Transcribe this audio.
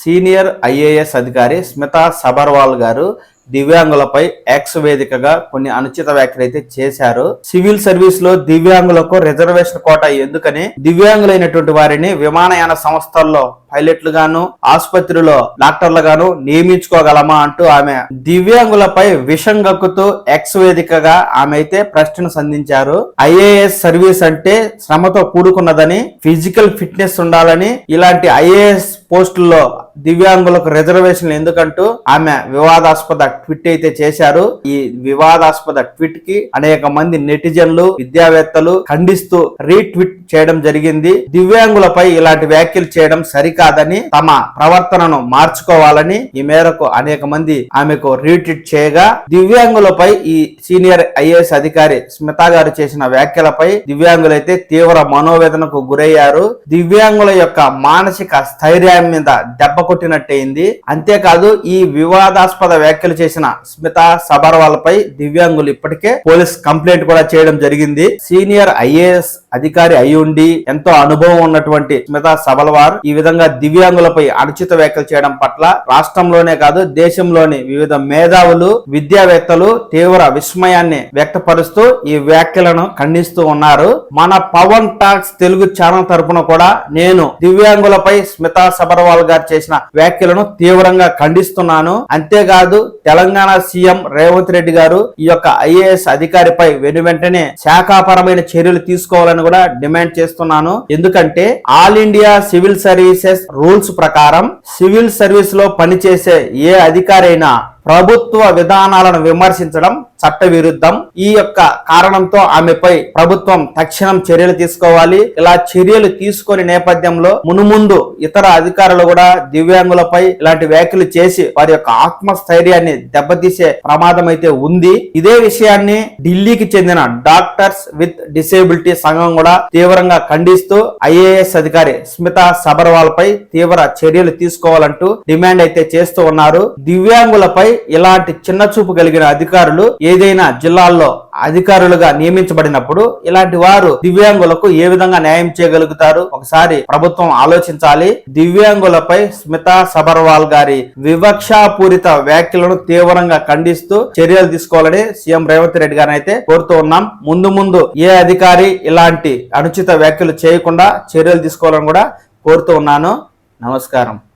Senior IAS అధికారి స్మితా సబర్వాల్ గారు దివ్యాంగులపై X వేదికగా కొన్ని అనుచిత వ్యాఖ్యలు అయితే చేశారు. సివిల్ సర్వీస్ లో దివ్యాంగులకు రిజర్వేషన్ కోటా ఎందుకని, దివ్యాంగులైనటువంటి వారిని విమానయాన సంస్థల్లో పైలట్లు గాను, ఆసుపత్రిలో డాక్టర్లు గాను నియమించుకోగలమా అంటూ ఆమె దివ్యాంగులపై విషం గక్కుతూ ఎక్స్ వేదికగా ఆమె అయితే ప్రశ్నను సంధించారు. ఐఏఎస్ సర్వీస్ అంటే శ్రమతో కూడుకున్నదని, ఫిజికల్ ఫిట్నెస్ ఉండాలని, ఇలాంటి ఐఏఎస్ పోస్టుల్లో దివ్యాంగులకు రిజర్వేషన్లు ఎందుకంటూ ఆమె వివాదాస్పద ట్వీట్ అయితే చేశారు. ఈ వివాదాస్పద ట్వీట్ కి అనేక మంది నెటిజన్లు, విద్యావేత్తలు ఖండిస్తూ రీట్వీట్ చేయడం జరిగింది. దివ్యాంగులపై ఇలాంటి వ్యాఖ్యలు చేయడం సరికాదని, తమ ప్రవర్తనను మార్చుకోవాలని ఈ మేరకు అనేక మంది ఆమెకు రీట్వీట్ చేయగా, దివ్యాంగులపై ఈ సీనియర్ ఐఏఎస్ అధికారి స్మితా గారు చేసిన వ్యాఖ్యలపై దివ్యాంగులైతే తీవ్ర మనోవేదనకు గురయ్యారు. దివ్యాంగుల యొక్క మానసిక స్థైర్యం మీద దెబ్బ కొట్టినట్టయింది. అంతేకాదు, ఈ వివాదాస్పద వ్యాఖ్యలు చేసిన స్మితా సబర్వాల్ పై దివ్యాంగులు ఇప్పటికే పోలీస్ కంప్లైంట్ కూడా చేయడం జరిగింది. సీనియర్ ఐఏఎస్ అధికారి అయ్యుండి ఎంతో అనుభవం ఉన్నటువంటి స్మితా సబర్వాల్ ఈ విధంగా దివ్యాంగులపై అనుచిత వ్యాఖ్యలు చేయడం పట్ల రాష్ట్రంలోనే కాదు దేశంలోని వివిధ మేధావులు, విద్యావేత్తలు తీవ్ర విస్మయాన్ని వ్యక్తపరుస్తూ ఈ వ్యాఖ్యలను ఖండిస్తూ ఉన్నారు. మన పవన్ టాక్స్ తెలుగు ఛానల్ తరపున కూడా నేను దివ్యాంగులపై స్మితా సబర్వాల్ గారు చేసిన వ్యాఖ్యలను తీవ్రంగా ఖండిస్తున్నాను. అంతేకాదు, తెలంగాణ సీఎం రేవంత్ రెడ్డి గారు ఈ యొక్క ఐఏఎస్ అధికారిపై వెంటనే శాఖాపరమైన చర్యలు తీసుకోవాలని కూడా డిమాండ్ చేస్తున్నాను. ఎందుకంటే all India civil services rules ప్రకారం సివిల్ సర్వీస్ లో పనిచేసే ఏ అధికారి అయినా ప్రభుత్వ విధానాలను విమర్శించడం చట్ట విరుద్ధం. ఈ యొక్క కారణంతో ఆమెపై ప్రభుత్వం తక్షణం చర్యలు తీసుకోవాలి. ఇలా చర్యలు తీసుకునే నేపథ్యంలో మునుముందు ఇతర అధికారులు కూడా దివ్యాంగులపై ఇలాంటి వ్యాఖ్యలు చేసి వారి యొక్క ఆత్మస్థైర్యాన్ని దెబ్బతీసే ప్రమాదం అయితే ఉంది. ఇదే విషయాన్ని ఢిల్లీకి చెందిన డాక్టర్స్ విత్ డిసేబిలిటీ సంఘం కూడా తీవ్రంగా ఖండిస్తూ ఐఏఎస్ అధికారి స్మితా సబర్వాల్ పై తీవ్ర చర్యలు తీసుకోవాలంటూ డిమాండ్ అయితే చేస్తూ ఉన్నారు. దివ్యాంగులపై ఇలాంటి చిన్న చూపు కలిగిన అధికారులు ఏదైనా జిల్లాల్లో అధికారులుగా నియమించబడినప్పుడు ఇలాంటి వారు దివ్యాంగులకు ఏ విధంగా న్యాయం చేయగలుగుతారు? ఒకసారి ప్రభుత్వం ఆలోచించాలి. దివ్యాంగులపై స్మితా సబర్వాల్ గారి వివక్షాపూరిత వ్యాఖ్యలను తీవ్రంగా ఖండిస్తూ చర్యలు తీసుకోవాలని సీఎం రేవంత్ రెడ్డి గారిని అయితే కోరుతూ ఉన్నాం. ముందు ఏ అధికారి ఇలాంటి అనుచిత వ్యాఖ్యలు చేయకుండా చర్యలు తీసుకోవాలని కూడా కోరుతూ ఉన్నాను. నమస్కారం.